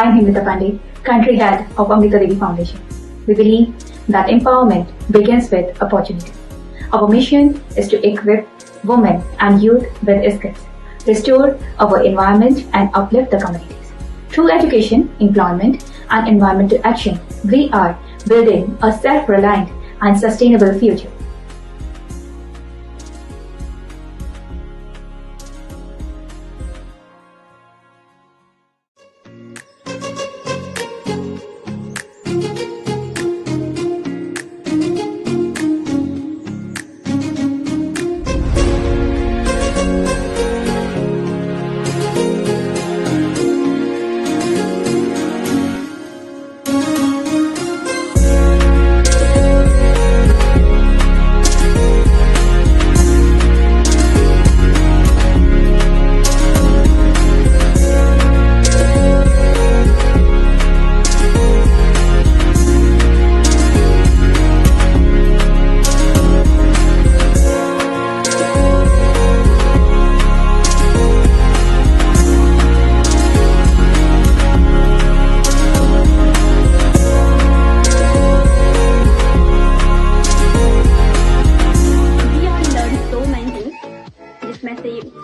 I am Amrita Pandey, country head of Amrita Devi Foundation. We believe that empowerment begins with opportunities. Our mission is to equip women and youth with skills, restore our environment and uplift the communities. Through education, employment and environmental action, we are building a self-reliant and sustainable future.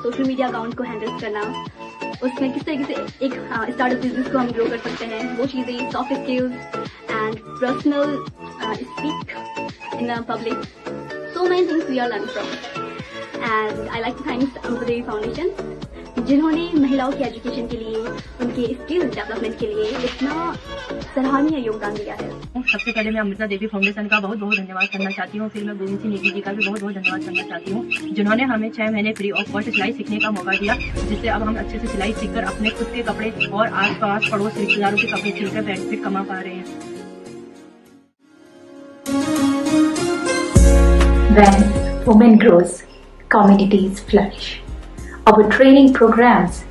Social media account को handle करना, उसमें किस तरीके से एक startup business को हम grow कर सकते हैं, वो चीज़ें, soft skills and personal speak in public, so many things we are learning from. And I like to thank Amrita Devi foundation, जिन्होंने महिलाओं की एजुकेशन के लिए, उनके स्किल डेवलपमेंट के लिए इतना सराहनीय योगदान दिया है। सबसे पहले मैं अमृता देवी फाउंडेशन का बहुत बहुत धन्यवाद करना चाहती हूँ। फिर मैं गोविंद सिंह नेगी जी का भी बहुत बहुत धन्यवाद करना चाहती हूँ, जिन्होंने हमें 6 महीने फ्री ऑफ कॉस्ट सिलाई सीखने का मौका दिया, जिससे अब हम अच्छे से सिलाई सीखकर अपने खुद के कपड़े और आस पास पड़ोस रिश्तेदारों के कपड़े सिलकर बेनिफिट कमा पा रहे हैं। When women grows, communities flourish. Our training programs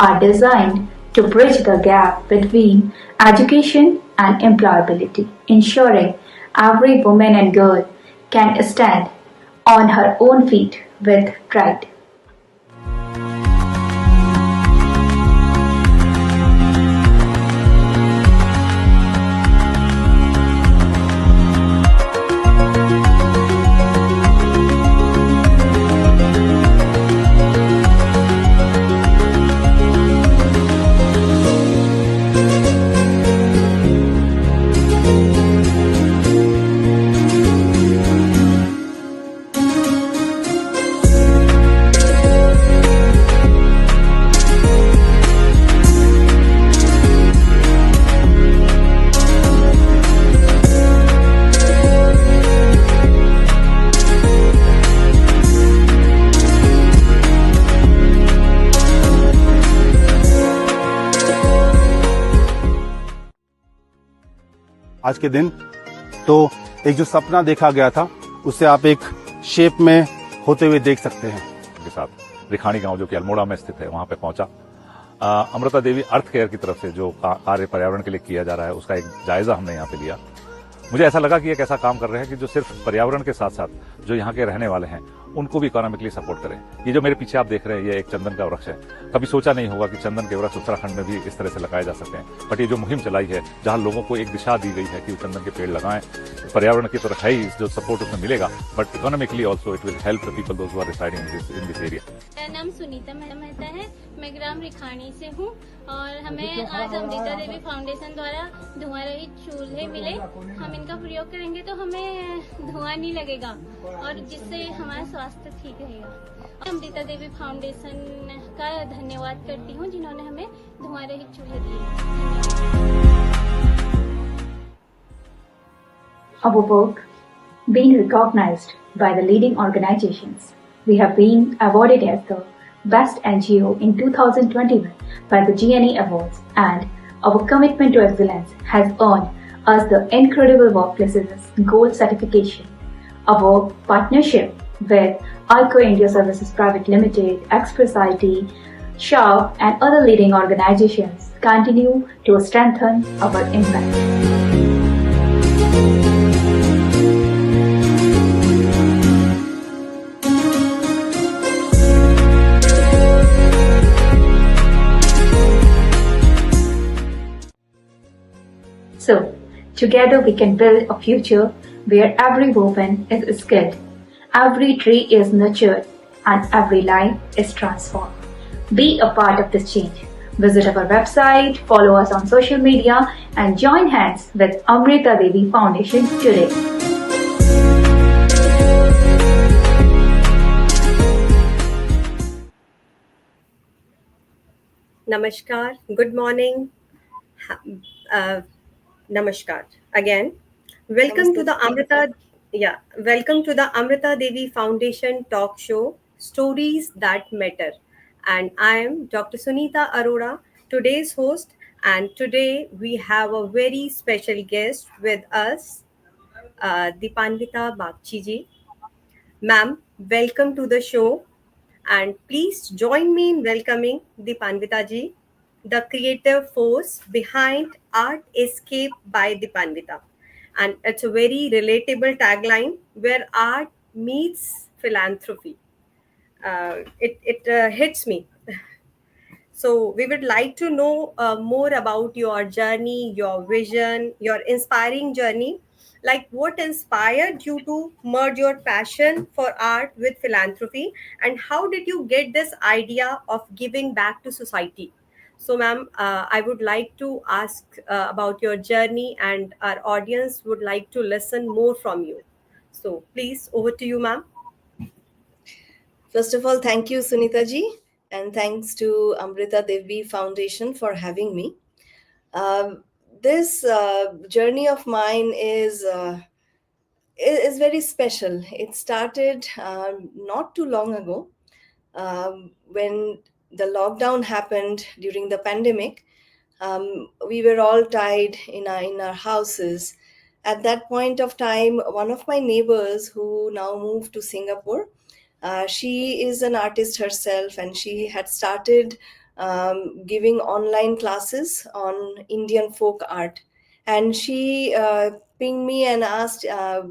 are designed to bridge the gap between education and employability, ensuring every woman and girl can stand on her own feet with pride. आज के दिन तो एक जो सपना देखा गया था, उससे आप एक शेप में होते हुए देख सकते हैं। के साथ रिखानी गांव जो कि अल्मोड़ा में स्थित है, वहां पे पहुंचा। अमृता देवी अर्थ केयर की तरफ से जो कार्य पर्यावरण के लिए किया जा रहा है, उसका एक जायजा हमने यहाँ पे लिया। मुझे ऐसा लगा कि एक ऐसा काम कर रहे हैं कि जो सिर्फ पर्यावरण के साथ साथ जो यहाँ के रहने वाले हैं उनको भी इकोनॉमिकली सपोर्ट करें। ये जो मेरे पीछे आप देख रहे हैं, ये एक चंदन का वृक्ष है। कभी सोचा नहीं होगा कि चंदन के वृक्ष उत्तराखंड में भी इस तरह से लगाए जा सकते हैं, बट ये जो मुहिम चलाई है, जहाँ लोगों को एक दिशा दी गई है कि वो चंदन के पेड़ लगाएं, पर्यावरण की तरफ है ही जो सपोर्ट उसमें मिलेगा, but economically also it will help the people those who are residing in this area. मेरा नाम सुनीता मेहता है, मैं ग्राम रिखानी से हूँ और हमें आज अमृता देवी फाउंडेशन द्वारा धुआं रहित चूल्हे मिले। हम इनका प्रयोग करेंगे तो हमें धुआं नहीं लगेगा और जिससे हमारा स्वास्थ्य ठीक रहेगा। अमृता देवी फाउंडेशन का धन्यवाद करती हूँ, जिन्होंने हमें धुआं रहित चूल्हे दिए। Our work being recognized by the leading organizations. We have been awarded as the Best NGO in 2021 by the GNE Awards, and our commitment to excellence has earned us the Incredible Workplaces Gold certification. Our partnership with ICO India Services Private Limited, Express IT, Sharp and other leading organizations continue to strengthen our impact. Together we can build a future where every woman is skilled, every tree is nurtured, and every life is transformed. Be a part of this change. Visit our website, follow us on social media, and join hands with Amrita Devi Foundation today. Namaskar, good morning, uh, namaskar again. Welcome to the Amrita Devi Foundation talk show, Stories That Matter. And I am Dr. Sunita Arora, today's host. And today we have a very special guest with us, Deepanwita Bagchiji. Ma'am, welcome to the show. And please join me in welcoming Deepanvita ji, the creative force behind Art Escape by Deepanvita. And it's a very relatable tagline where art meets philanthropy. It hits me. So, we would like to know more about your journey, your vision, your inspiring journey. Like, what inspired you to merge your passion for art with philanthropy, and how did you get this idea of giving back to society? So, ma'am, I would like to ask about your journey, and our audience would like to listen more from you. So, please, over to you, ma'am. First of all, thank you, Sunita ji, and thanks to Amrita Devi Foundation for having me. This journey of mine is very special. It started not too long ago when the lockdown happened during the pandemic. We were all tied in our houses. At that point of time, one of my neighbors who now moved to Singapore, she is an artist herself, and she had started giving online classes on Indian folk art. And she pinged me and asked,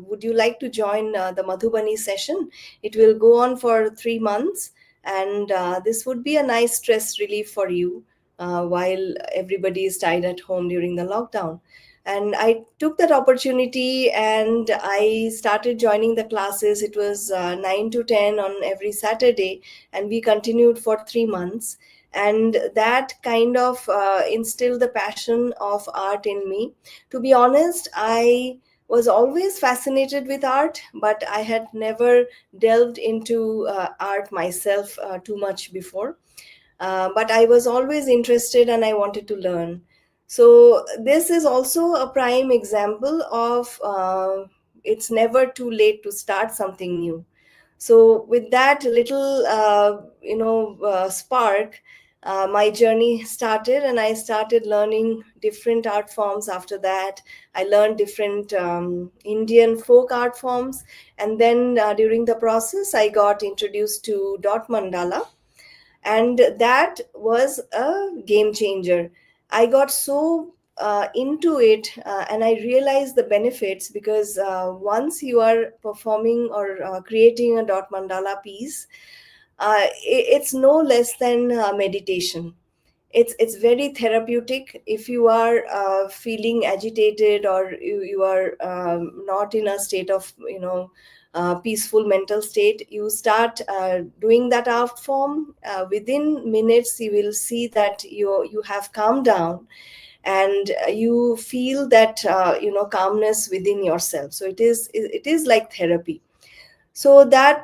would you like to join the Madhubani session? It will go on for 3 months, and this would be a nice stress relief for you while everybody is tied at home during the lockdown. And I took that opportunity and I started joining the classes. It was 9 to 10 on every Saturday, and we continued for 3 months. And that kind of instilled the passion of art in me. To be honest, I was always fascinated with art, but I had never delved into art myself too much before. But I was always interested and I wanted to learn. So, this is also a prime example of it's never too late to start something new. So, with that little, spark, my journey started, and I started learning different art forms after that. I learned different Indian folk art forms. And then during the process, I got introduced to dot mandala, and that was a game changer. I got so into it, and I realized the benefits, because once you are performing or creating a dot mandala piece, it's no less than meditation. It's very therapeutic. If you are feeling agitated, or you are not in a state of peaceful mental state, you start doing that art form. Within minutes you will see that you have calmed down, and you feel that calmness within yourself. So it is like therapy. So that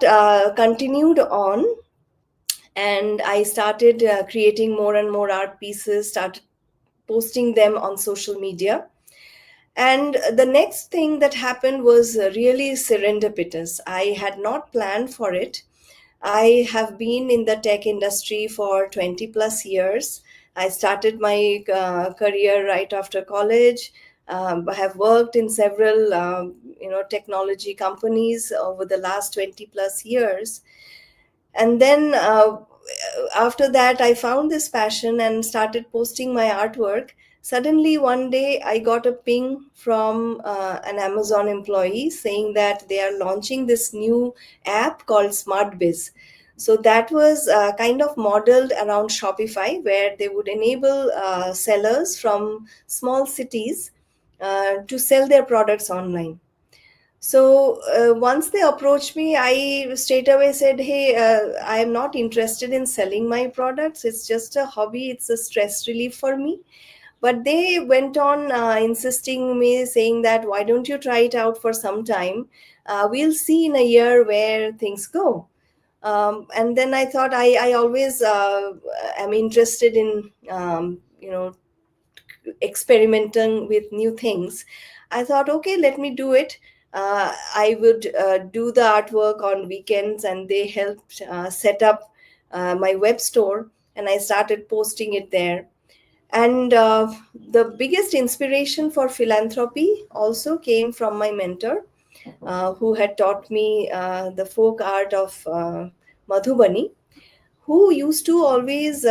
continued on, and I started creating more and more art pieces, started posting them on social media. And the next thing that happened was really serendipitous. I had not planned for it. I have been in the tech industry for 20 plus years. I started my career right after college. I have worked in several technology companies over the last 20 plus years. And then after that, I found this passion and started posting my artwork. Suddenly one day I got a ping from an Amazon employee saying that they are launching this new app called SmartBiz. So that was kind of modeled around Shopify, where they would enable sellers from small cities to sell their products online. So once they approached me, I straight away said, "Hey, I am not interested in selling my products. It's just a hobby. It's a stress relief for me." But they went on insisting me, saying that, "Why don't you try it out for some time? We'll see in a year where things go." And then I thought, I always am interested in experimenting with new things. I thought, okay, let me do it. I would do the artwork on weekends, and they helped set up my web store, and I started posting it there. And the biggest inspiration for philanthropy also came from my mentor, who had taught me the folk art of Madhubani, who used to always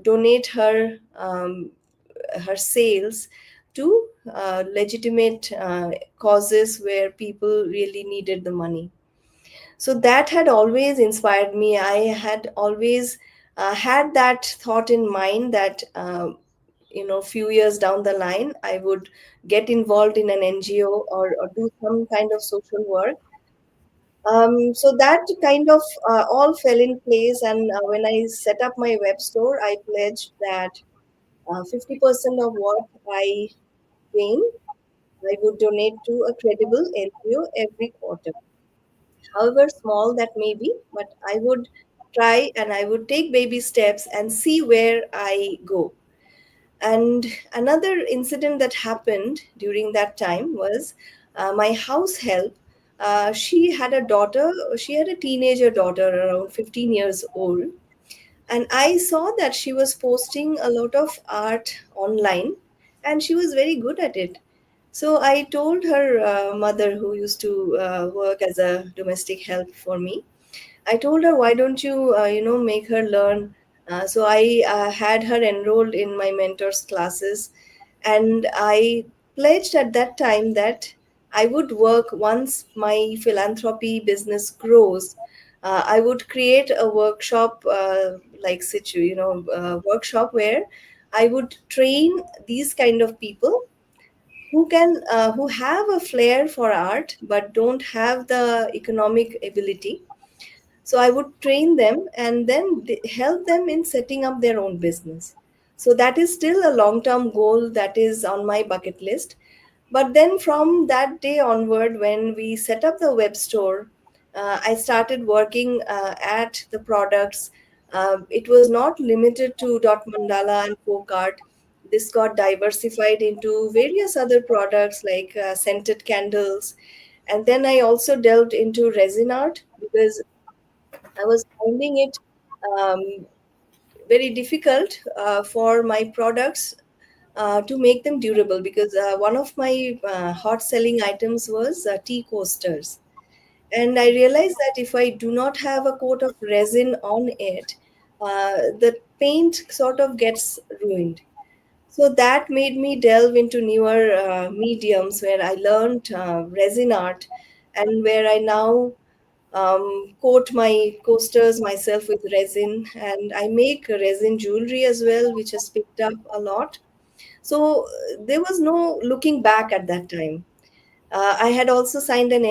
donate her sales to legitimate causes where people really needed the money. So that had always inspired me. I had always had that thought in mind that few years down the line I would get involved in an NGO, or do some kind of social work. So that kind of all fell in place, and when I set up my web store, I pledged that 50% of what I gain, I would donate to a credible NGO every quarter, however small that may be. But I would try, and I would take baby steps and see where I go. And another incident that happened during that time was my house help. She had a daughter, she had a teenager daughter around 15 years old. And I saw that she was posting a lot of art online, and she was very good at it. So I told her mother, who used to work as a domestic help for me, I told her, why don't you, make her learn? So I had her enrolled in my mentor's classes, and I pledged at that time that I would work once my philanthropy business grows. I would create a workshop, workshop where I would train these kind of people who have a flair for art but don't have the economic ability. So I would train them and then help them in setting up their own business. So that is still a long term goal that is on my bucket list. But then from that day onward, when we set up the web store, I started working at the products. It was not limited to dot mandala and folk art. This got diversified into various other products like scented candles. And then I also delved into resin art, because I was finding it um, very difficult for my products to make them durable, because one of my hot selling items was tea coasters. And I realized that if I do not have a coat of resin on it, the paint sort of gets ruined. So that made me delve into newer mediums, where I learned resin art, and where I now coat my coasters myself with resin, and I make resin jewelry as well, which has picked up a lot. So there was no looking back at that time. I had also signed an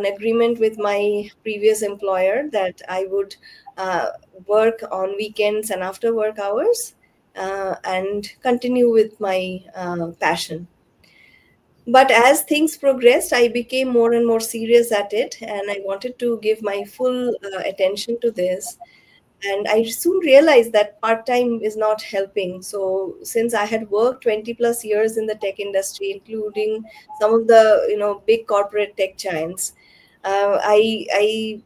agreement with my previous employer that I would uh, work on weekends and after work hours, and continue with my passion. But as things progressed, I became more and more serious at it, and I wanted to give my full attention to this. And I soon realized that part time is not helping. So since I had worked 20 plus years in the tech industry, including some of the big corporate tech giants, I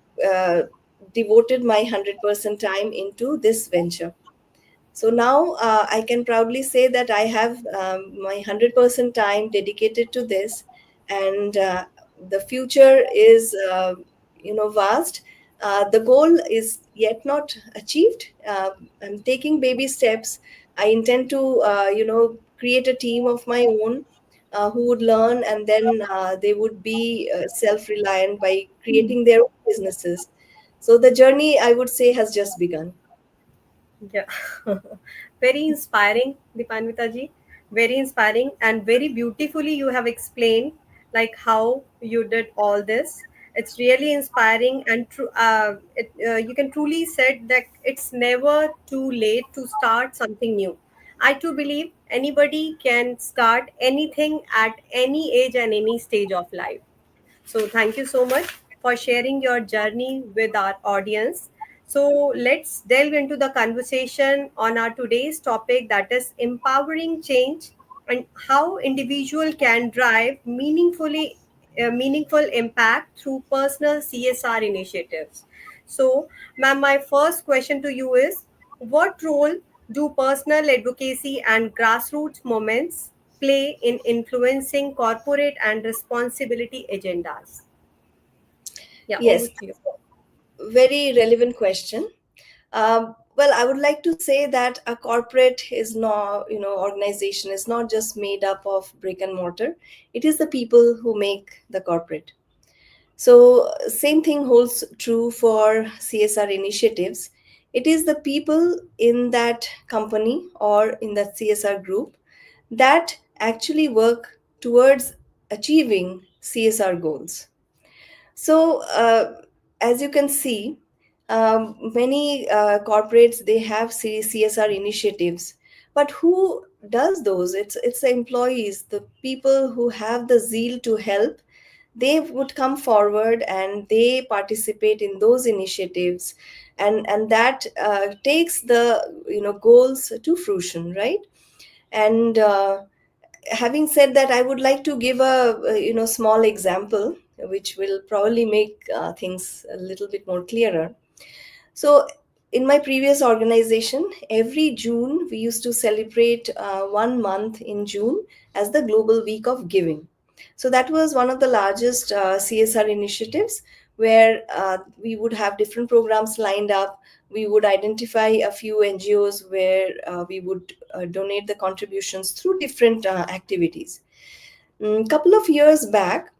devoted my 100% time into this venture. So now I can proudly say that I have my 100% time dedicated to this, and the future is vast. The goal is yet not achieved. I'm taking baby steps. I intend to create a team of my own who would learn, and then they would be self-reliant by creating their own businesses. So the journey, I would say, has just begun. Yeah. Very inspiring, Deepanvita ji. Very inspiring and very beautifully you have explained like how you did all this. It's really inspiring and you can truly said that it's never too late to start something new. I too believe anybody can start anything at any age and any stage of life. So, thank you so much for sharing your journey with our audience. So, let's delve into the conversation on our today's topic, that is empowering change and how individual can drive meaningful impact through personal CSR initiatives. So, ma'am, my first question to you is, what role do personal advocacy and grassroots movements play in influencing corporate and responsibility agendas? Yeah, over Yes, to you. very relevant question. Well, I would like to say that a corporate is not, organization is not just made up of brick and mortar. It is the people who make the corporate. So, same thing holds true for CSR initiatives. It is the people in that company or in that CSR group that actually work towards achieving CSR goals. So, as you can see, many corporates they have CSR initiatives, but who does those? It's the employees, the people who have the zeal to help. They would come forward and they participate in those initiatives, and that takes the goals to fruition, right? And having said that, I would like to give a small example which will probably make things a little bit more clearer. So, in my previous organization, every June we used to celebrate 1 month in June as the Global Week of Giving. So, that was one of the largest CSR initiatives where we would have different programs lined up. We would identify a few NGOs where we would donate the contributions through different activities. Couple of years back,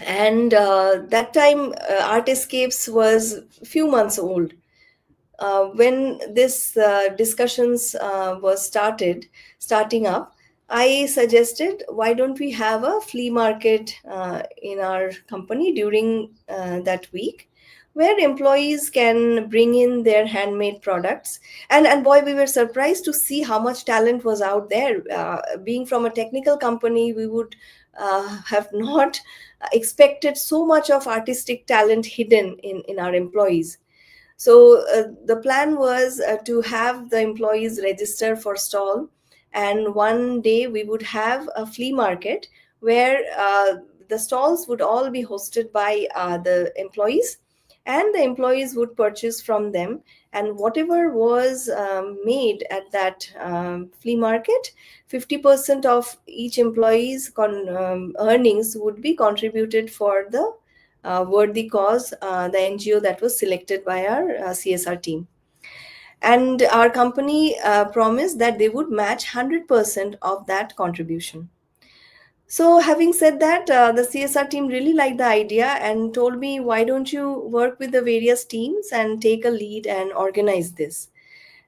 and that time Art Escapes was a few months old. When this discussions was starting up, I suggested, why don't we have a flea market in our company during that week, where employees can bring in their handmade products. And boy, we were surprised to see how much talent was out there. Being from a technical company, we would have not expected so much of artistic talent hidden in our employees. So the plan was to have the employees register for stall, and one day we would have a flea market where the stalls would all be hosted by the employees, and the employees would purchase from them. And whatever was made at that flea market, 50% of each employee's earnings would be contributed for the worthy cause, the NGO that was selected by our CSR team. And our company promised that they would match 100% of that contribution. So, having said that, the CSR team really liked the idea and told me, why don't you work with the various teams and take a lead and organize this?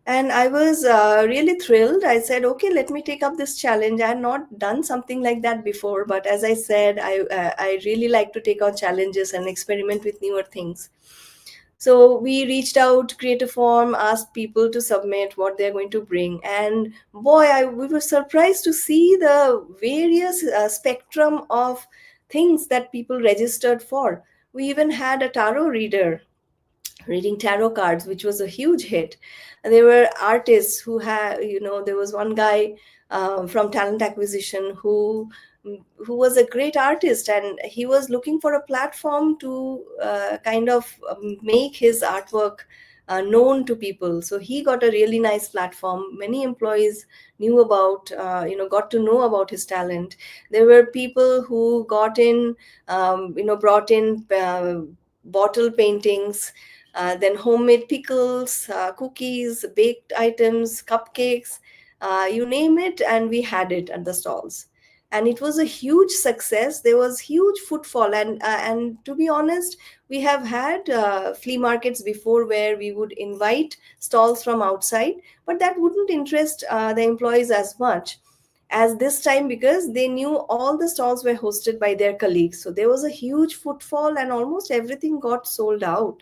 And I was really thrilled. I said, okay, let me take up this challenge. I had not done something like that before, but as I said, I really like to take on challenges and experiment with newer things. So we reached out, create a form, asked people to submit what they're going to bring. And boy, we were surprised to see the various spectrum of things that people registered for. We even had a tarot reader reading tarot cards, which was a huge hit. And there were artists who had, there was one guy from talent acquisition who was a great artist, and he was looking for a platform to kind of make his artwork known to people. So he got a really nice platform. Many employees knew about, got to know about his talent. There were people who brought in bottle paintings, then homemade pickles, cookies, baked items, cupcakes, you name it, and we had it at the stalls. And it was a huge success. There was huge footfall, and to be honest, we have had flea markets before where we would invite stalls from outside, but that wouldn't interest the employees as much. as this time, because they knew all the stalls were hosted by their colleagues. So there was a huge footfall and almost everything got sold out.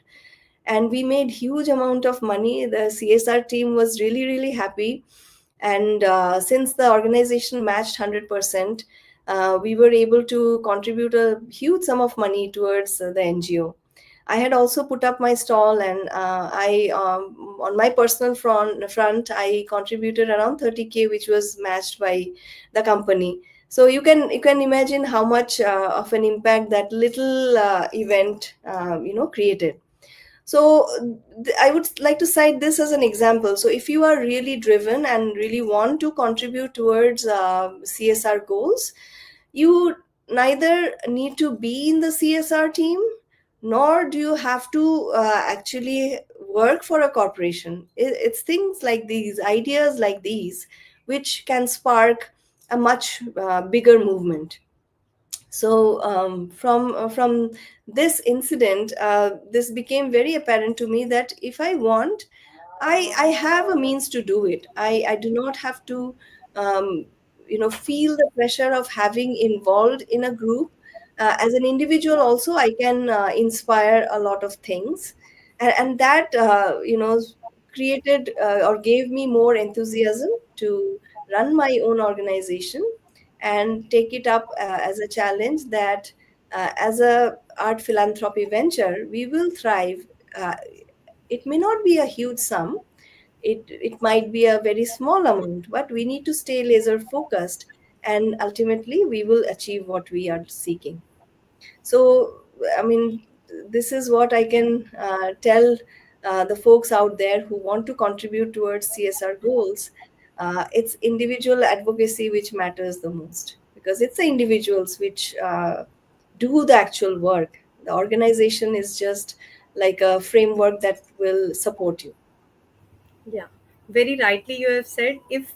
And we made huge amount of money. The CSR team was really, really happy. And since the organization matched 100%, we were able to contribute a huge sum of money towards the NGO. I had also put up my stall, and I on my personal front I contributed around 30K, which was matched by the company. So you can imagine how much of an impact that little event created. So I would like to cite this as an example. So if you are really driven and really want to contribute towards CSR goals, you neither need to be in the CSR team, nor do you have to actually work for a corporation. It's things like these, ideas like these, which can spark a much bigger movement. So from this incident, this became very apparent to me that if I want, I have a means to do it. I do not have to feel the pressure of having involved in a group. As an individual also, I can inspire a lot of things, and that created or gave me more enthusiasm to run my own organization and take it up as a challenge that as a art philanthropy venture we will thrive. It may not be a huge sum, it might be a very small amount, but we need to stay laser focused, and ultimately we will achieve what we are seeking. So, I mean, this is what I can tell the folks out there who want to contribute towards CSR goals. It's individual advocacy which matters the most, because it's the individuals which do the actual work. The organization is just like a framework that will support you. Yeah, very rightly you have said. If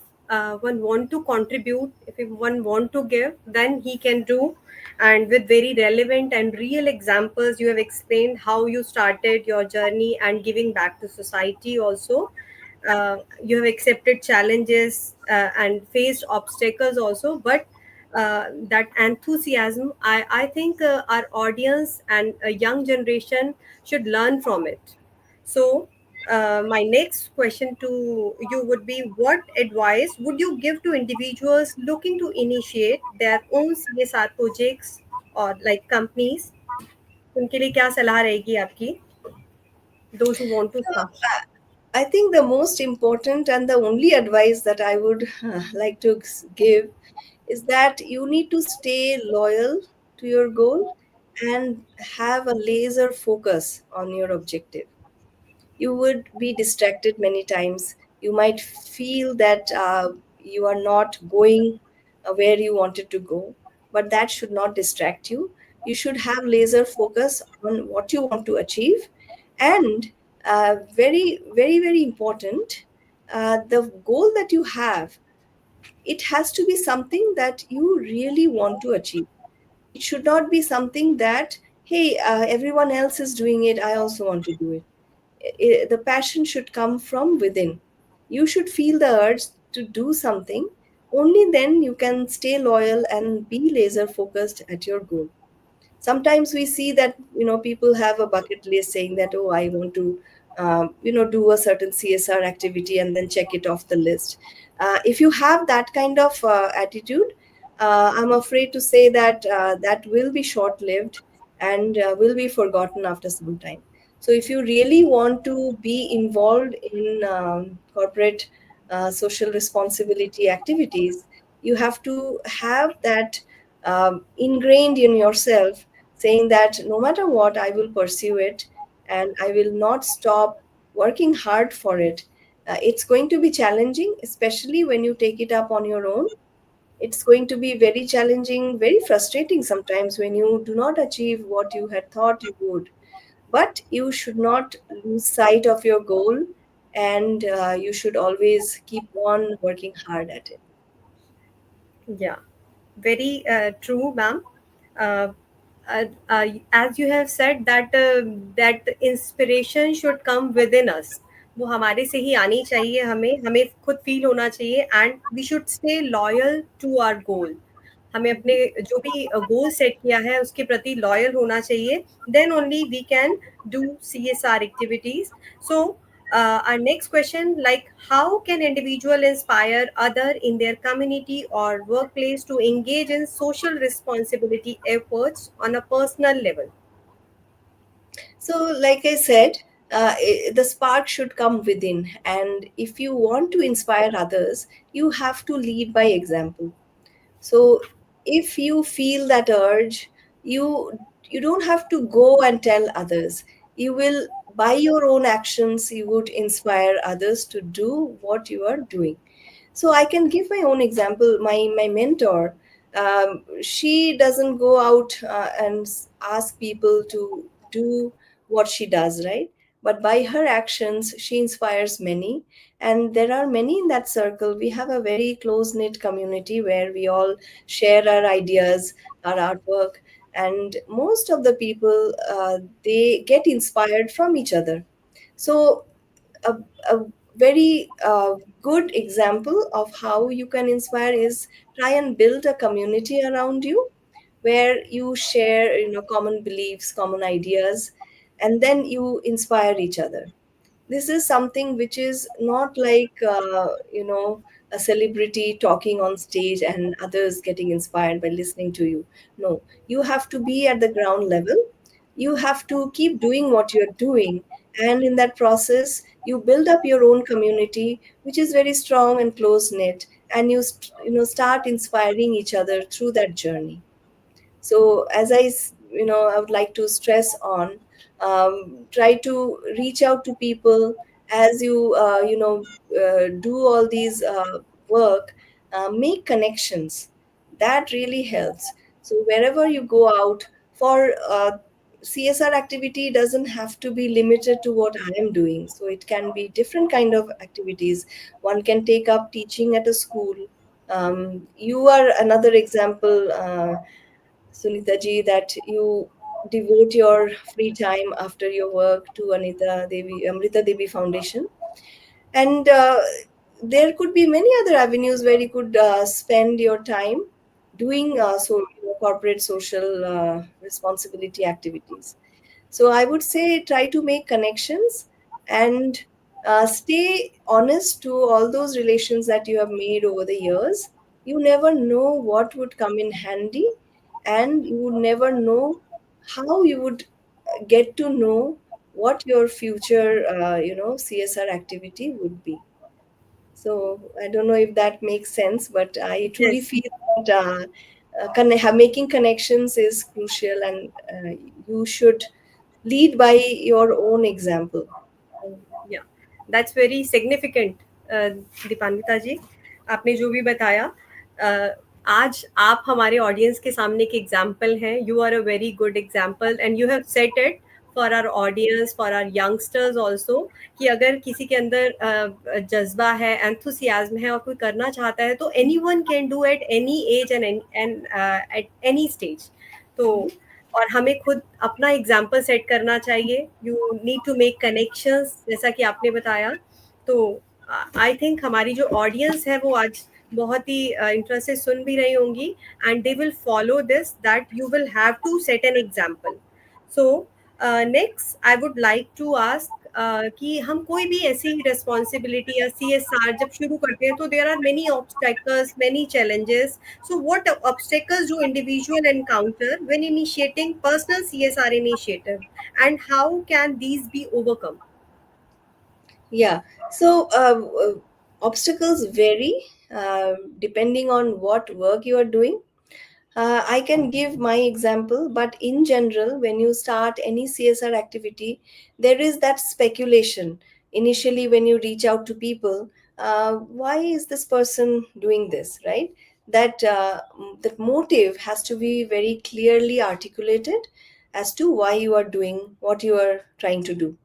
one want to contribute, if one want to give, then he can do. And with very relevant and real examples, you have explained how you started your journey and giving back to society. Also, you have accepted challenges and faced obstacles also, but that enthusiasm, I think our audience and a young generation should learn from it. So, my next question to you would be, what advice would you give to individuals looking to initiate their own CSR projects or like companies? उनके लिए क्या सलाह रहेगी आपकी? Those who want to start. I think the most important and the only advice that I would like to give is that you need to stay loyal to your goal and have a laser focus on your objective. You would be distracted many times. You might feel that you are not going where you wanted to go, but that should not distract you. You should have laser focus on what you want to achieve. And very, very, very important, the goal that you have, it has to be something that you really want to achieve. It should not be something that, hey, everyone else is doing it, I also want to do it. The passion should come from within. You should feel the urge to do something. Only then you can stay loyal and be laser focused at your goal. Sometimes we see that people have a bucket list saying that, oh, I want to do a certain CSR activity and then check it off the list. If you have that kind of attitude, I'm afraid to say that that will be short lived and will be forgotten after some time. So if you really want to be involved in corporate social responsibility activities, you have to have that ingrained in yourself, saying that no matter what, I will pursue it and I will not stop working hard for it. It's going to be challenging, especially when you take it up on your own. It's going to be very challenging, very frustrating sometimes when you do not achieve what you had thought you would. But you should not lose sight of your goal, and you should always keep on working hard at it. Yeah, very true, ma'am. Uh, as you have said that that inspiration should come within us. वो हमारे से ही आनी चाहिए, हमें हमें खुद feel होना चाहिए, and we should stay loyal to our goal. हमें अपने जो भी गोल सेट किया है उसके प्रति लॉयल होना चाहिए, then only we can do CSR activities. So our next question, like, how can individual inspire other in their community or workplace to engage in social responsibility efforts on a personal level? So, like I said, the spark should come within. And if you want to inspire others, you have to lead by example. So if you feel that urge, you don't have to go and tell others. You will, by your own actions, you would inspire others to do what you are doing. So I can give my own example. My mentor, she doesn't go out and ask people to do what she does, right? But by her actions, she inspires many, and there are many in that circle. We have a very close knit community where we all share our ideas, our artwork, and most of the people, they get inspired from each other. So a, a very good example of how you can inspire is try and build a community around you where you share, common beliefs, common ideas, and then you inspire each other. This is something which is not like a celebrity talking on stage and others getting inspired by listening to you. No, you have to be at the ground level. You have to keep doing what you're doing, and in that process you build up your own community which is very strong and close knit, and start inspiring each other through that journey. So as I would like to stress on, try to reach out to people as you do all these work. Make connections. That really helps. So wherever you go out for CSR activity, doesn't have to be limited to what I am doing. So it can be different kind of activities. One can take up teaching at a school. You are another example, Sunita ji, that you devote your free time after your work to Amrita Devi Foundation. And there could be many other avenues where you could spend your time doing corporate social responsibility activities. So I would say try to make connections and stay honest to all those relations that you have made over the years. You never know what would come in handy, and you would never know how you would get to know what your future, CSR activity would be. So I don't know if that makes sense, but I truly Yes. feel that making connections is crucial, and you should lead by your own example. या that's very significant. Dipanwita जी, आपने जो भी बताया, आज आप हमारे audience के सामने एक एग्जाम्पल हैं. You are a very good example, and you have set it for our audience, for our youngsters also, कि अगर किसी के अंदर जज्बा है, एंथुसियाज्म है और कोई करना चाहता है, तो any one can do at any age and at any stage. तो और हमें खुद अपना एग्जाम्पल सेट करना चाहिए. You need to make connections, जैसा कि आपने बताया. तो आई थिंक हमारी जो ऑडियंस है वो आज बहुत ही इंटरेस्ट से सुन भी रही होंगी, and they will follow this, that you will have to set an example. So next I would like to ask कि हम कोई भी ऐसी रिस्पॉन्सिबिलिटी या CSR जब शुरू करते हैं, तो there are many obstacles, many challenges. So, what obstacles do individual encounter when initiating personal CSR initiative, and how can these be overcome? Yeah. So obstacles vary depending on what work you are doing. I can give my example, but in general, when you start any CSR activity, there is that speculation initially when you reach out to people. Why is this person doing this, right? That motive has to be very clearly articulated as to why you are doing what you are trying to do.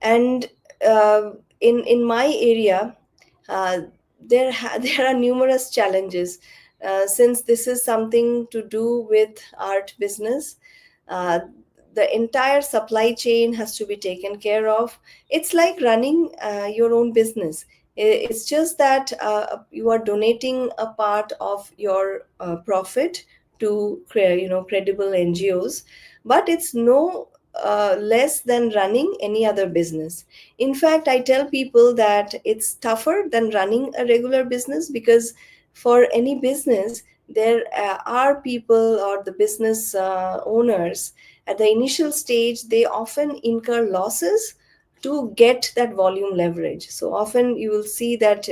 And in my area, uh, there are numerous challenges since this is something to do with art business. uh, the entire supply chain has to be taken care of. It's like running your own business. It's just that you are donating a part of your profit to credible NGOs, but it's no less than running any other business. In fact, I tell people that it's tougher than running a regular business, because for any business, there are people or the business owners at the initial stage, they often incur losses to get that volume leverage. So often you will see that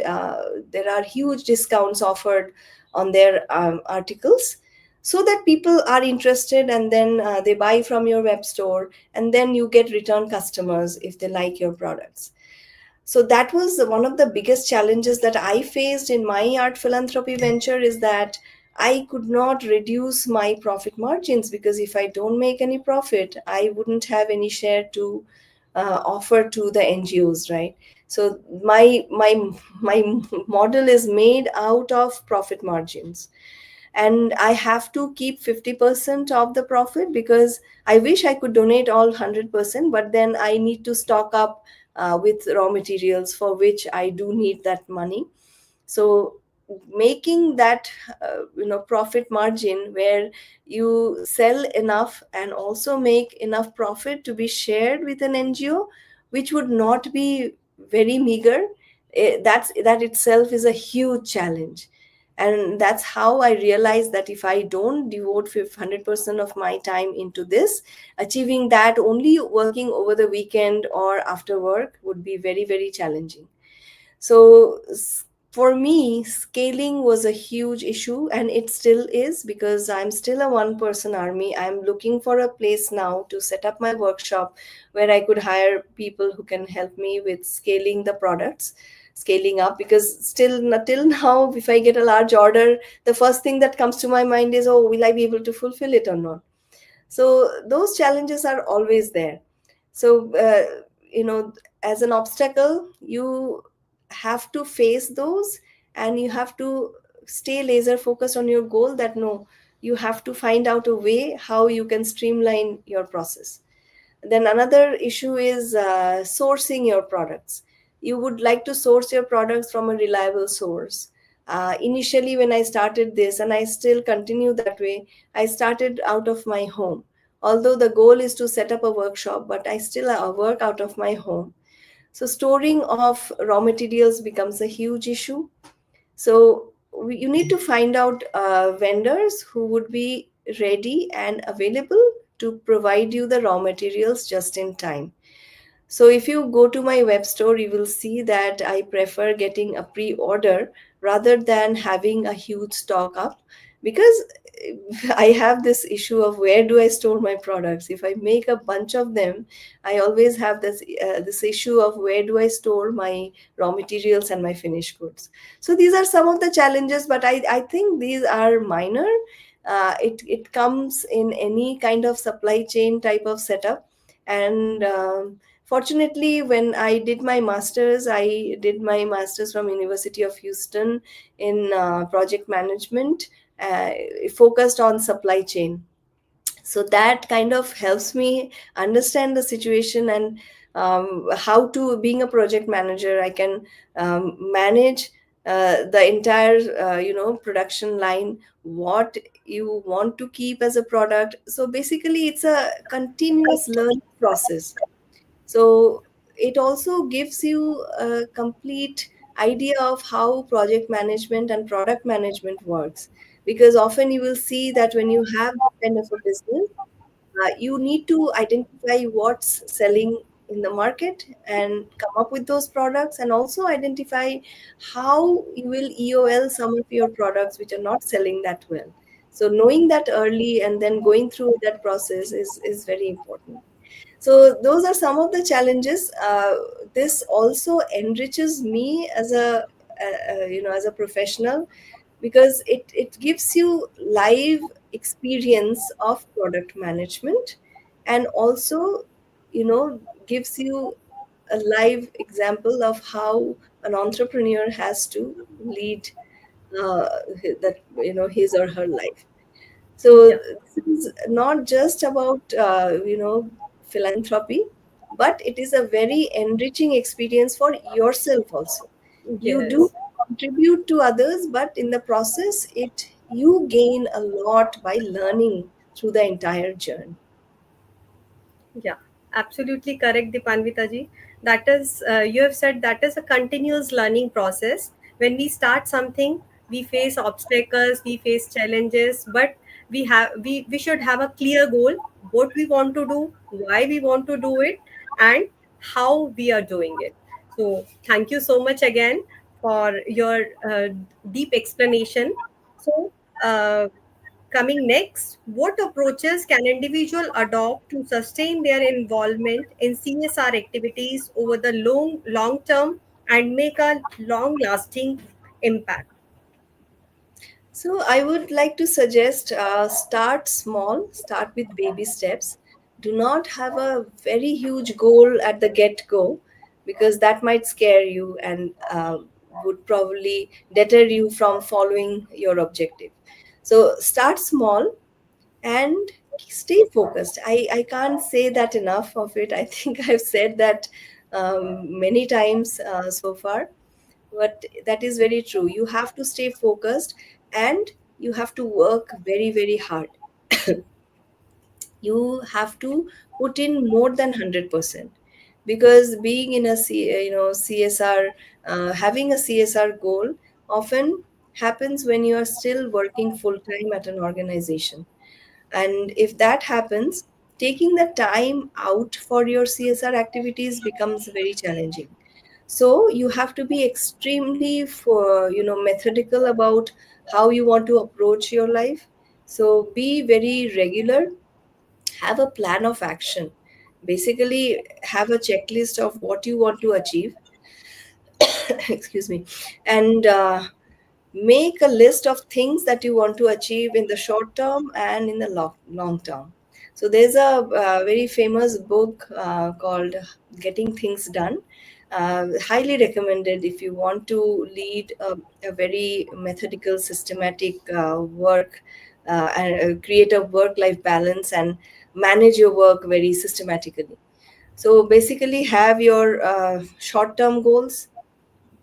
there are huge discounts offered on their articles, so that people are interested, and then they buy from your web store, and then you get return customers if they like your products. So that was one of the biggest challenges that I faced in my art philanthropy venture, is that I could not reduce my profit margins, because if I don't make any profit, I wouldn't have any share to offer to the NGOs, right? So my model is made out of profit margins, and I have to keep 50% of the profit, because I wish I could donate all 100%, but then I need to stock up with raw materials, for which I do need that money. So making that profit margin, where you sell enough and also make enough profit to be shared with an NGO, which would not be very meager, that itself is a huge challenge. And that's how I realized that if I don't devote 100% of my time into this, achieving that only working over the weekend or after work would be very, very challenging. So for me, scaling was a huge issue, and it still is, because I'm still a one person army. I'm looking for a place now to set up my workshop, where I could hire people who can help me with scaling the products, scaling up, because still till now, if I get a large order, the first thing that comes to my mind is, oh, will I be able to fulfill it or not? So those challenges are always there. So as an obstacle, you have to face those, and you have to stay laser focused on your goal, that no, you have to find out a way how you can streamline your process. Then another issue is sourcing your products. You would like to source your products from a reliable source. Initially, when I started this, and I still continue that way, I started out of my home. Although the goal is to set up a workshop, but I still work out of my home. So storing of raw materials becomes a huge issue. So you need to find out vendors who would be ready and available to provide you the raw materials just in time. So if you go to my web store, you will see that I prefer getting a pre-order rather than having a huge stock up, because I have this issue of where do I store my products. If I make a bunch of them, I always have this issue of where do I store my raw materials and my finished goods. So these are some of the challenges, but I think these are minor. It comes in any kind of supply chain type of setup. And fortunately, when I did my masters, from University of Houston in project management, uh, focused on supply chain. So that kind of helps me understand the situation, and how to, being a project manager, I can manage the entire production line, what you want to keep as a product. So basically, it's a continuous learning process. So it also gives you a complete idea of how project management and product management works, because often you will see that when you have this kind of a business, you need to identify what's selling in the market and come up with those products, and also identify how you will EOL some of your products which are not selling that well. So knowing that early and then going through that process is very important. So those are some of the challenges. This also enriches me as as a professional, because it gives you live experience of product management, and also gives you a live example of how an entrepreneur has to lead that his or her life. So Yeah. this is not just about philanthropy, but it is a very enriching experience for yourself also. You do Yes. contribute to others, but in the process it you gain a lot by learning through the entire journey. Yeah, absolutely correct, Deepanvita ji. That is, you have said that is a continuous learning process. When we start something, we face obstacles, we face challenges, but we should have a clear goal, what we want to do, why we want to do it, and how we are doing it. So, thank you so much again for your deep explanation. So, uh, coming next, what approaches can individual adopt to sustain their involvement in CSR activities over the long term and make a long lasting impact? So I would like to suggest start small, start with baby steps. Do not have a very huge goal at the get go, because that might scare you and would probably deter you from following your objective. So start small and stay focused. I can't say that enough of it. I think I've said that many times so far, but that is very true. You have to stay focused, and you have to work very, very hard. You have to put in more than 100%, because being in a CSR, having a CSR goal often happens when you are still working full time at an organization. And if that happens, taking the time out for your CSR activities becomes very challenging. So you have to be extremely methodical about how you want to approach your life. So be very regular, have a plan of action. Basically, have a checklist of what you want to achieve. Excuse me. And make a list of things that you want to achieve in the short term and in the long term. So there's a very famous book called Getting Things Done. Highly recommended if you want to lead a very methodical, systematic work, and create a work life balance and manage your work very systematically. So basically, have your short term goals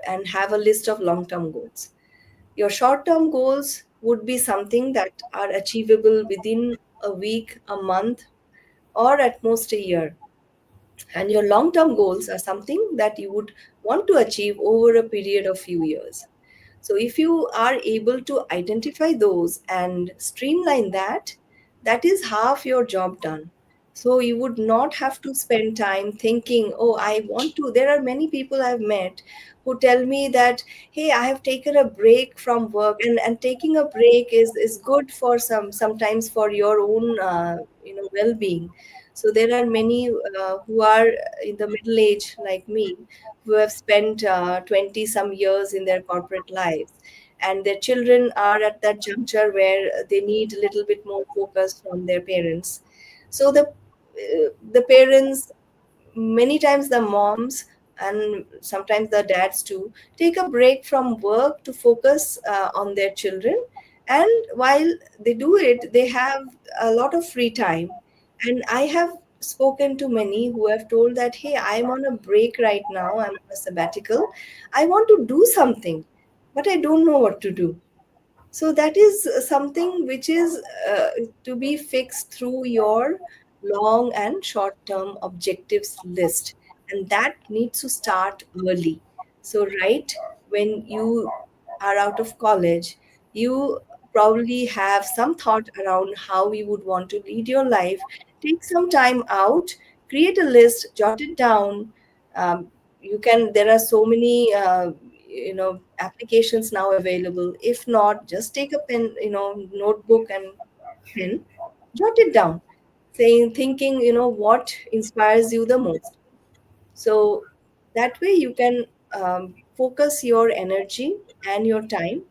and have a list of long term goals. Your short term goals would be something that are achievable within a week, a month, or at most a year. And your long term goals are something that you would want to achieve over a period of few years. So if you are able to identify those and streamline that, that is half your job done. So you would not have to spend time thinking, oh, I want to. There are many people I've met who tell me that, hey, I have taken a break from work, and taking a break is good for sometimes for your own well-being. So there are many who are in the middle age like me, who have spent 20 some years in their corporate lives, and their children are at that juncture where they need a little bit more focus from their parents. So the parents, many times the moms and sometimes the dads too, take a break from work to focus on their children. And while they do it, they have a lot of free time. And I have spoken to many who have told that, hey, I'm on a break right now, I'm on a sabbatical, I want to do something, but I don't know what to do. So that is something which is to be fixed through your long and short term objectives list. And that needs to start early. So, right when you are out of college, you probably have some thought around how you would want to lead your life. Take some time out, create a list, jot it down. There are so many applications now available. If not, just take a pen, notebook and pen, jot it down, saying, thinking, what inspires you the most. So that way you can focus your energy and your time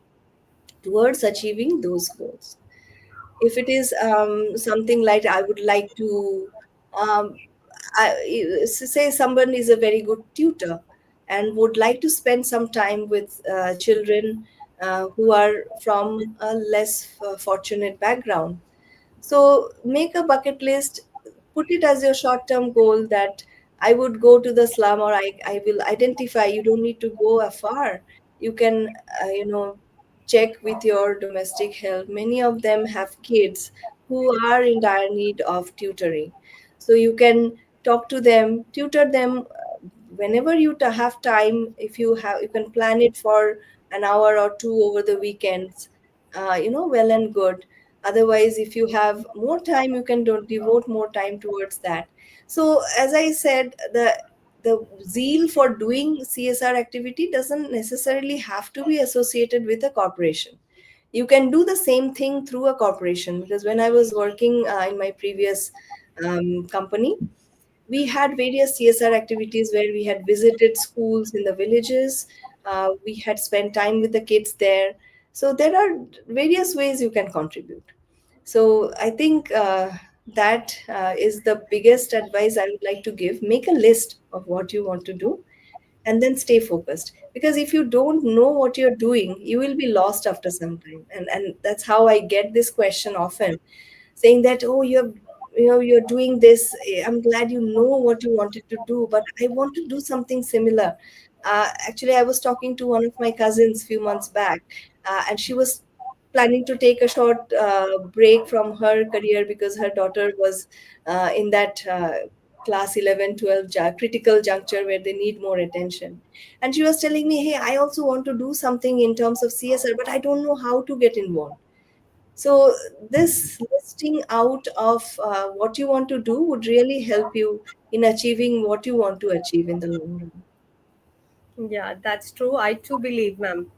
towards achieving those goals. If it is something like, I would like to um, say someone is a very good tutor and would like to spend some time with children who are from a less fortunate background. So make a bucket list, put it as your short term goal that I would go to the slum, or I will identify. You don't need to go afar. You can, check with your domestic help. Many of them have kids who are in dire need of tutoring. So you can talk to them, tutor them whenever you have time. If you have, you can plan it for an hour or two over the weekends, well and good. Otherwise, if you have more time, you can devote more time towards that. So as I said, the zeal for doing CSR activity doesn't necessarily have to be associated with a corporation. You can do the same thing through a corporation, because when I was working in my previous company, we had various CSR activities where we had visited schools in the villages. We had spent time with the kids there. So there are various ways you can contribute. So I think that is the biggest advice I would like to give. Make a list of what you want to do and then stay focused. Because if you don't know what you're doing, you will be lost after some time. And that's how I get this question often, saying that, oh, you're doing this. I'm glad you know what you wanted to do, but I want to do something similar. Actually, I was talking to one of my cousins few months back, and she was planning to take a short break from her career because her daughter was in that class 11, 12 critical juncture where they need more attention. And she was telling me, hey, I also want to do something in terms of CSR, but I don't know how to get involved. So this listing out of what you want to do would really help you in achieving what you want to achieve in the long run. Yeah, that's true. I too believe, ma'am.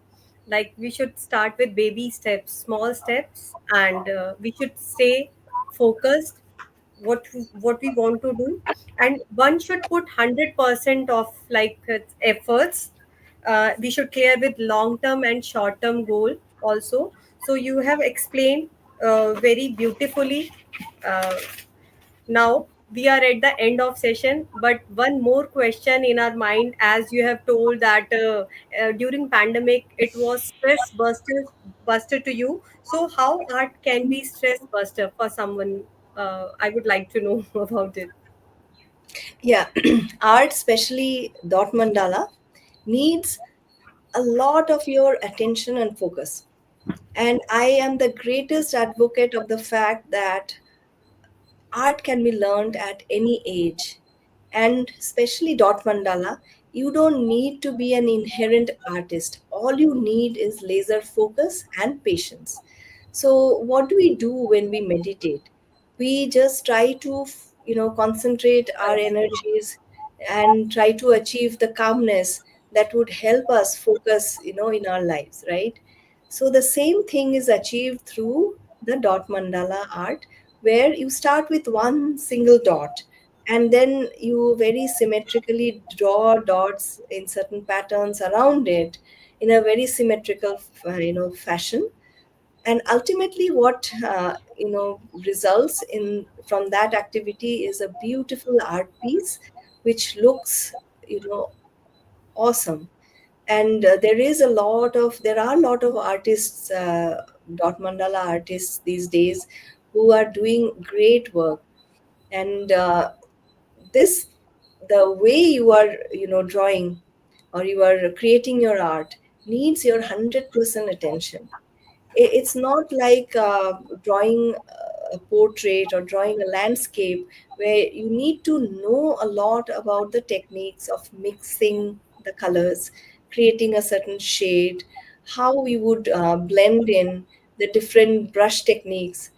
Like we should start with baby steps, small steps, and we should stay focused. What we want to do, and one should put 100% of like its efforts. We should clear with long term and short term goal also. So you have explained very beautifully. Uh, Now we are at the end of session, but one more question in our mind, as you have told that during pandemic it was buster to you. So how art can be stress buster for someone? I would like to know about it. Yeah, art, especially dot mandala, needs a lot of your attention and focus. And I am the greatest advocate of the fact that art can be learned at any age. And especially dot mandala, you don't need to be an inherent artist. All you need is laser focus and patience. So, what do we do when we meditate? We just try to, concentrate our energies and try to achieve the calmness that would help us focus, in our lives, right? So the same thing is achieved through the dot mandala art, where you start with one single dot and then you very symmetrically draw dots in certain patterns around it in a very symmetrical fashion. And ultimately what results in from that activity is a beautiful art piece which looks you know awesome. And there are a lot of artists, dot mandala artists these days, who are doing great work. And this the way you are drawing or you are creating your art needs your 100% attention. It's not like drawing a portrait or drawing a landscape where you need to know a lot about the techniques of mixing the colors, creating a certain shade, how we would blend in the different brush techniques.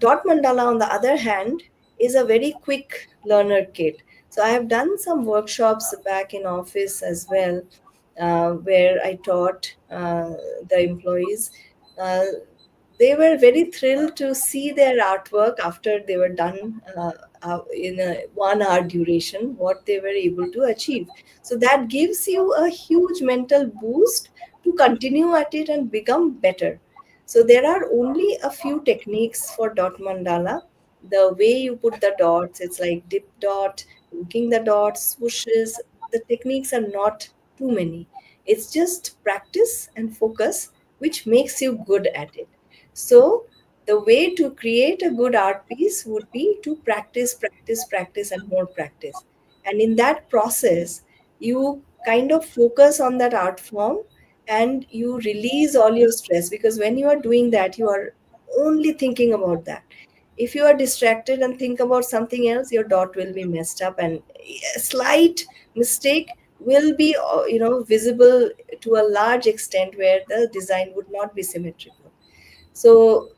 Dot mandala, on the other hand, is a very quick learner kit. So I have done some workshops back in office as well, where I taught the employees. Uh, they were very thrilled to see their artwork after they were done in a 1 hour duration, what they were able to achieve. So that gives you a huge mental boost to continue at it and become better. So there are only a few techniques for dot mandala. The way you put the dots, it's like dip dot, looking the dots, swooshes. The techniques are not too many. It's just practice and focus, which makes you good at it. So The way to create a good art piece would be to practice, practice, practice, and more practice. And in that process, you kind of focus on that art form and you release all your stress, because when you are doing that, you are only thinking about that. If you are distracted and think about something else, your dot will be messed up, and a slight mistake will be visible to a large extent, where the design would not be symmetrical. So,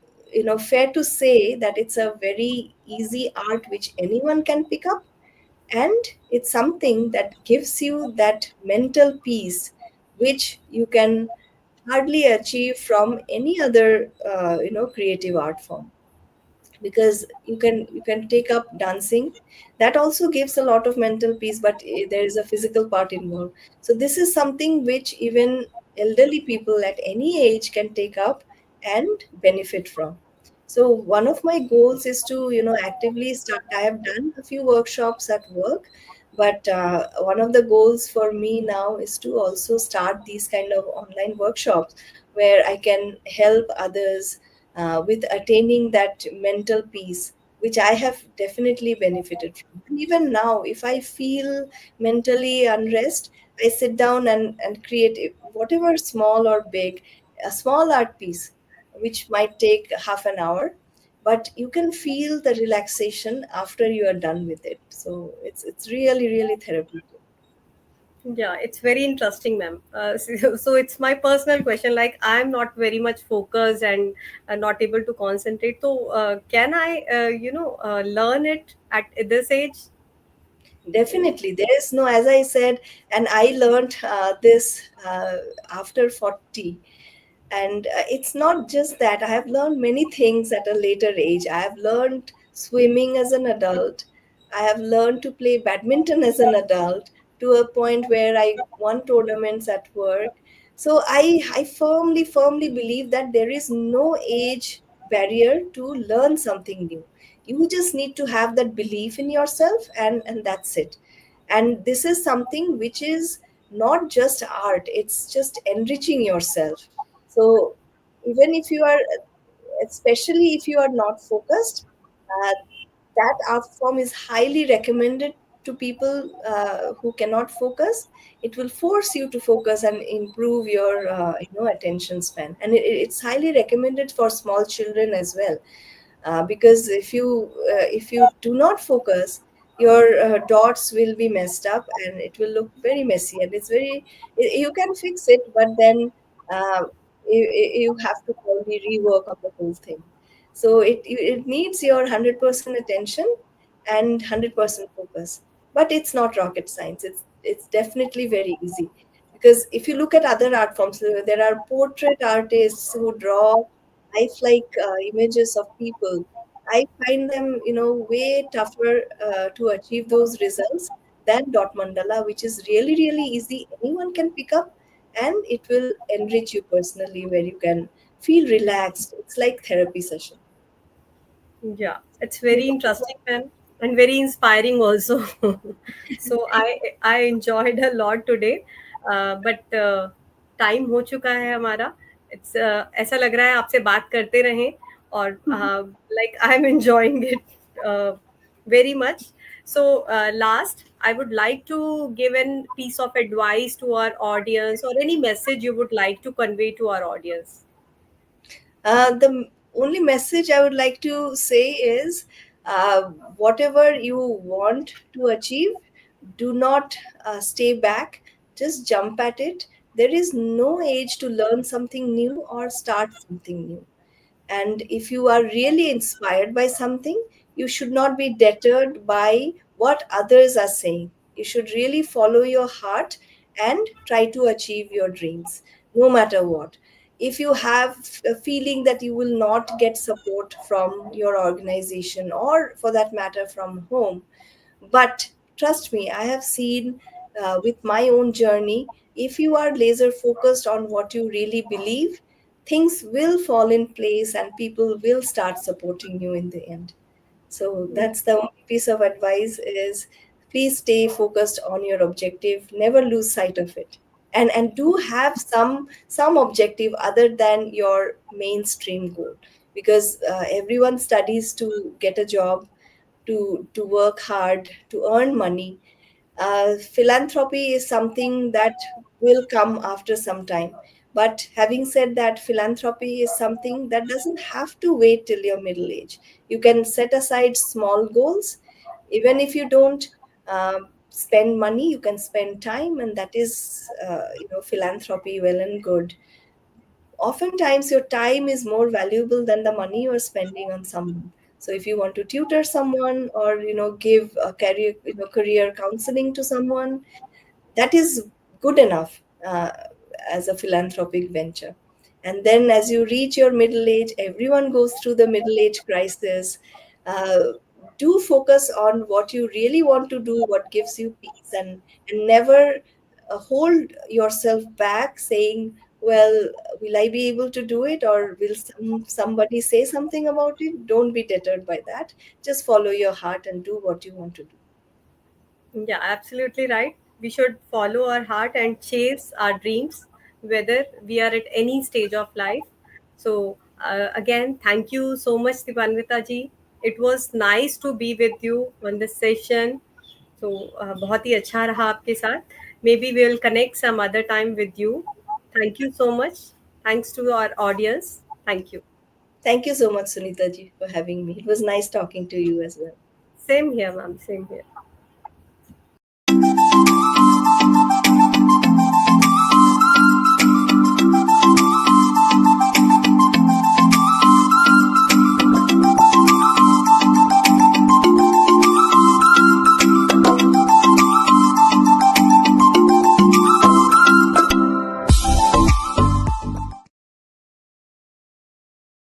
fair to say that it's a very easy art which anyone can pick up, and it's something that gives you that mental peace which you can hardly achieve from any other creative art form. Because you can take up dancing, that also gives a lot of mental peace, but there is a physical part involved. So this is something which even elderly people at any age can take up and benefit from. So one of my goals is to actively start. I have done a few workshops at work, but one of the goals for me now is to also start these kind of online workshops where I can help others with attaining that mental peace, which I have definitely benefited from. And even now, if I feel mentally unrest, I sit down and create whatever small or big, a small art piece, which might take half an hour, but you can feel the relaxation after you are done with it. So it's really, really therapeutic. Yeah, it's very interesting, ma'am. So it's my personal question. Like, I'm not very much focused and not able to concentrate. So, can I, learn it at this age? Definitely, there is no, as I said, and I learned this after 40. And it's not just that. I have learned many things at a later age. I have learned swimming as an adult. I have learned to play badminton as an adult, to a point where I won tournaments at work. So I firmly, firmly believe that there is no age barrier to learn something new. You just need to have that belief in yourself, and that's it. And this is something which is not just art, it's just enriching yourself. So even if you are, especially if you are not focused, uh, that art form is highly recommended to people who cannot focus. It will force you to focus and improve your attention span, and it's highly recommended for small children as well. Because if you do not focus, your dots will be messed up and it will look very messy, and you can fix it, but then you have to probably rework on the whole thing. So it needs your 100% attention and 100% focus. But it's not rocket science. It's definitely very easy. Because if you look at other art forms, there are portrait artists who draw lifelike images of people. I find them, way tougher to achieve those results than dot mandala, which is really, really easy. Anyone can pick up, and it will enrich you personally, where you can feel relaxed. It's like therapy session. Yeah, it's very interesting, and very inspiring also. So I enjoyed a lot today, but time हो चुका है हमारा. It's ऐसा लग रहा है आपसे बात करते रहें, और like I'm enjoying it very much. So last, I would like to give a piece of advice to our audience, or any message you would like to convey to our audience. The only message I would like to say is, whatever you want to achieve, do not stay back, just jump at it. There is no age to learn something new or start something new. And if you are really inspired by something, you should not be deterred by what others are saying. You should really follow your heart and try to achieve your dreams, no matter what. If you have a feeling that you will not get support from your organization, or for that matter from home, but trust me, I have seen with my own journey, if you are laser focused on what you really believe, things will fall in place and people will start supporting you in the end. So that's the only piece of advice is, please stay focused on your objective, never lose sight of it. And do have some objective other than your mainstream goal. because everyone studies to get a job, to work hard, to earn money. Philanthropy is something that will come after some time. But having said that, philanthropy is something that doesn't have to wait till your middle age. You can set aside small goals. Even if you don't spend money, you can spend time, and that is, philanthropy well and good. Oftentimes your time is more valuable than the money you're spending on someone. So if you want to tutor someone, or give a career counseling to someone, that is good enough as a philanthropic venture. And then as you reach your middle age, everyone goes through the middle age crisis. uh, do focus on what you really want to do, what gives you peace, and never hold yourself back saying, well, will I be able to do it, or will somebody say something about it? Don't be deterred by that. Just follow your heart and do what you want to do. Yeah, absolutely right. We should follow our heart and chase our dreams, whether we are at any stage of life. So, again, thank you so much, Deepanwita ji. It was nice to be with you on this session. So, बहुत ही अच्छा रहा आपके साथ. Maybe we will connect some other time with you. Thank you so much. Thanks to our audience. Thank you. Thank you so much, Sunita ji, for having me. It was nice talking to you as well. Same here, ma'am. Same here.